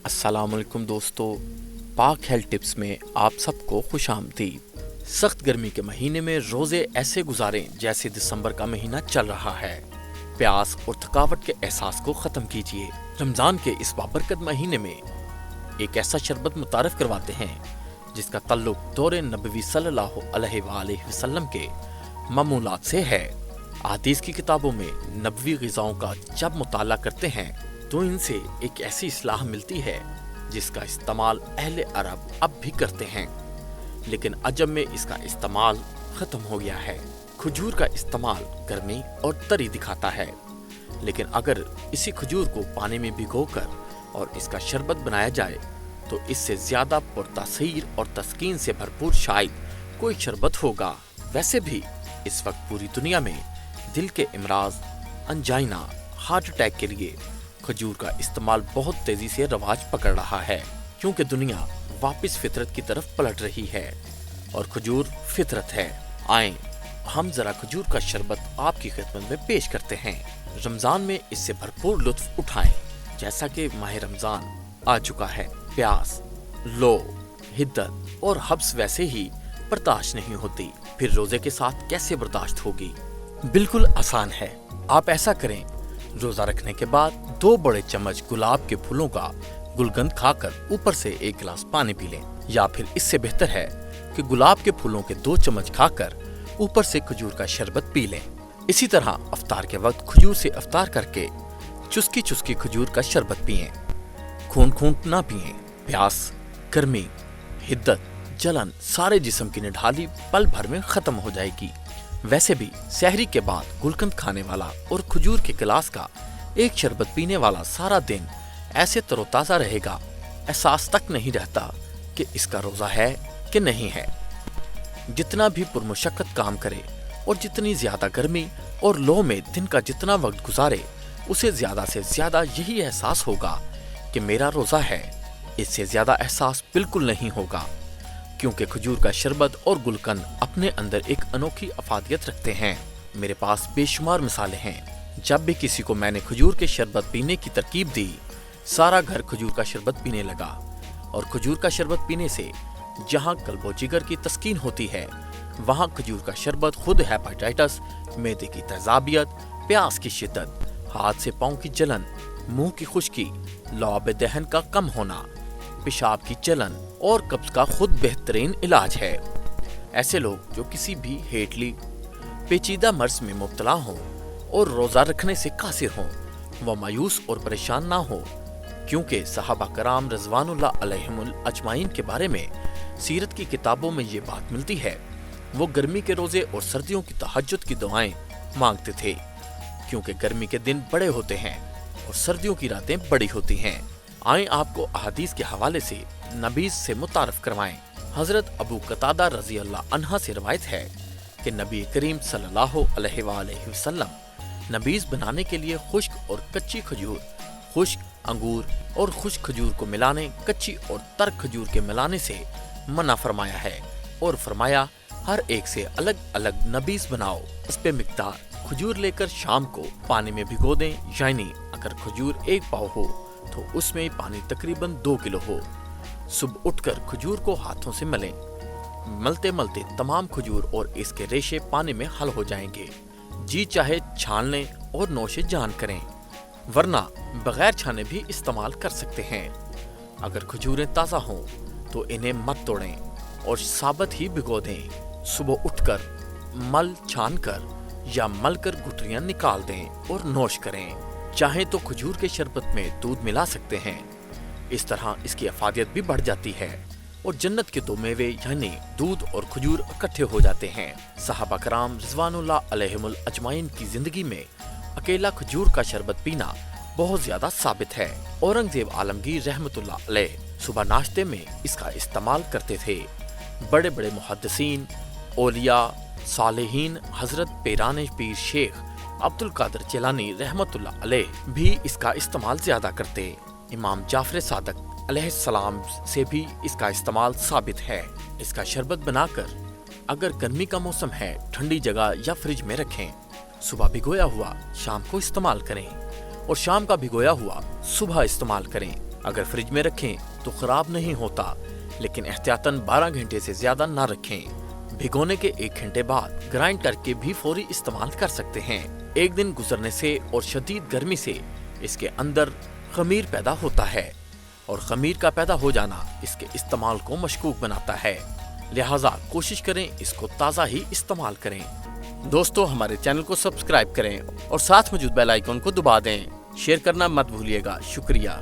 अस्सलाम वालेकुम दोस्तों, पाक हेल्थ टिप्स में आप सबको खुश आमदीद। सख्त गर्मी के महीने में रोज़े ऐसे गुजारें जैसे दिसंबर का महीना चल रहा है। प्यास और थकावट के एहसास को ख़त्म कीजिए। रमज़ान के इस बाबरकत महीने में एक ऐसा शरबत मुतारफ़ करवाते हैं जिसका ताल्लुक दौरे नबवी सल्लल्लाहु अलैहि वसल्लम के मामूलात से है। हदीस की किताबों में नबवी ग़िज़ाओं का जब मुताला करते हैं तो इनसे एक ऐसी इस्लाह मिलती है जिसका इस्तेमाल अहले अरब अब भी करते हैं, लेकिन अजम में इसका इस्तेमाल ख़त्म हो गया है। खजूर का इस्तेमाल गर्मी और तरी दिखाता है, लेकिन अगर इसी खजूर को पानी में भिगोकर और इसका शरबत बनाया जाए तो इससे ज़्यादा पुरतासीर और तस्कीन से भरपूर शायद कोई शरबत होगा। वैसे भी इस वक्त पूरी दुनिया में दिल के इमराज, अंजाइना, हार्ट अटैक के लिए खजूर का इस्तेमाल बहुत तेजी से रवाज पकड़ रहा है, क्योंकि दुनिया वापस फितरत की तरफ पलट रही है और खजूर फितरत है। आए हम जरा खजूर का शरबत आपकी खिदमत में पेश करते हैं। रमजान में इससे भरपूर लुत्फ उठाएं। जैसा कि माह रमजान आ चुका है, प्यास, लो, हिद्दत और हब्स वैसे ही बर्दाश्त नहीं होती, फिर रोजे के साथ कैसे बर्दाश्त होगी? बिल्कुल आसान है। आप ऐसा करें, रोजा रखने के बाद 2 बड़े चम्मच गुलाब के फूलों का गुलगंध खाकर ऊपर से 1 गिलास पानी पी लें, या फिर इससे बेहतर है कि गुलाब के फूलों के 2 चम्मच खाकर ऊपर से खजूर का शरबत पी लें। इसी तरह अफ्तार के वक्त खजूर से अफ्तार करके चुस्की चुस्की खजूर का शरबत पिएं। खून ना पिएं। प्यास, गर्मी, हिद्दत, जलन सारे जिस्म की निढाली पल भर में खत्म हो जाएगी। वैसे भी सहरी के बाद गुलकंद खाने वाला और खजूर के गिलास का एक शरबत पीने वाला सारा दिन ऐसे तरोताजा रहेगा, एहसास तक नहीं रहता कि इसका रोजा है कि नहीं है। जितना भी पुरमुशक्कत काम करे और जितनी ज्यादा गर्मी और लो में दिन का जितना वक्त गुजारे, उसे ज्यादा से ज्यादा यही एहसास होगा कि मेरा रोजा है। इससे ज्यादा एहसास बिल्कुल नहीं होगा, क्योंकि खजूर का शरबत और गुलकंद अपने अंदर एक अनोखी अफादियत रखते हैं। मेरे पास बेशुमार मिसालें हैं। जब भी किसी को मैंने खजूर के शरबत पीने की तरकीब दी, सारा घर खजूर का शरबत पीने लगा। और खजूर का शरबत पीने से जहां कल्बो जिगर की तस्कीन होती है, वहां खजूर का शरबत खुद हेपेटाइटिस, मैदे की तेजाबियत, प्यास की शिद्दत, हाथ से पाँव की जलन, मुंह की खुश्की, लौब दहन का कम होना, पेशाब की जलन और कब्ज का खुद बेहतरीन इलाज है। ऐसे लोग जो किसी भी हेठली पेचीदा मर्ज में मुब्तला हों और रोजा रखने से कासिर हों, वह मायूस और परेशान ना हो, क्योंकि सहाबा कराम रज़वानुल्लाह अलैहिमुल अजमाइन के बारे में सीरत की किताबों में ये बात मिलती है। वो गर्मी के रोजे और सर्दियों की तहज्जुद की दुआएं मांगते थे, क्योंकि गर्मी के दिन बड़े होते हैं और सर्दियों की रातें बड़ी होती हैं। आए आपको अहादीस के हवाले से नबीज से मुतारफ करवाएं। हजरत अबू कतादा रजी अल्लाह अन्हा से रवायत है कि नबी करीम सल्लल्लाहु अलैहि वसल्लम नबीज बनाने के लिए खुश्क और कच्ची खजूर, खुश्क अंगूर और खुश्क खजूर को मिलाने, कच्ची और तर्क खजूर के मिलाने से मना फरमाया है, और फरमाया हर एक से अलग अलग नबीज बनाओ। इस पे मिकदार खजूर लेकर शाम को पानी में भिगो दें, यानी अगर खजूर 1 पाव हो तो उसमें पानी तकरीबन 2 किलो हो। सुबह उठकर खजूर को हाथों से मलें। मलते मलते तमाम खजूर और इसके रेशे पानी में हल हो जाएंगे। जी चाहे छान लें और नोशे जान करें, वरना बगैर छाने भी इस्तेमाल कर सकते हैं। अगर खजूरें ताज़ा हों तो इन्हें मत तोड़ें और साबत ही भिगो दें। सुबह उठकर मल छान कर या मल कर गुठलियां निकाल दें और नोश करें। चाहें तो खजूर के शरबत में दूध मिला सकते हैं। इस तरह इसकी अफादियत भी बढ़ जाती है और जन्नत के 2 मेवे यानी दूध और खजूर इकट्ठे हो जाते हैं। सहाबा कराम रिज़वानुल्लाह अलैहिमुल अजमाइन की जिंदगी में अकेला खजूर का शरबत पीना बहुत ज्यादा साबित है। औरंगजेब आलमगीर रहमतुल्लाह अलैह सुबह नाश्ते में इसका इस्तेमाल करते थे। बड़े बड़े मुहद्दिसीन, औलिया, सालेहीन, हजरत पेराने पीर शेख अब्दुल कादिर जिलानी रहमतुल्लाह अलैह भी इसका इस्तेमाल ज्यादा करते। इमाम जाफर सादक अलैहिस्सलाम से भी इसका इस्तेमाल साबित है। इसका शरबत बनाकर अगर गर्मी का मौसम है, ठंडी जगह या फ्रिज में रखें। सुबह भिगोया हुआ शाम को इस्तेमाल करें और शाम का भिगोया हुआ सुबह इस्तेमाल करें। अगर फ्रिज में रखें तो खराब नहीं होता, लेकिन एहतियातन 12 घंटे से ज्यादा ना रखें। भिगोने के 1 घंटे बाद ग्राइंड करके भी फौरी इस्तेमाल कर सकते हैं। एक दिन गुजरने से और शदीद गर्मी से इसके अंदर खमीर पैदा होता है और खमीर का पैदा हो जाना इसके इस्तेमाल को मशकूक बनाता है। लिहाजा कोशिश करें इसको ताज़ा ही इस्तेमाल करें। दोस्तों, हमारे चैनल को सब्सक्राइब करें और साथ मौजूद बेल आइकन को दबा दें। शेयर करना मत भूलिएगा। शुक्रिया।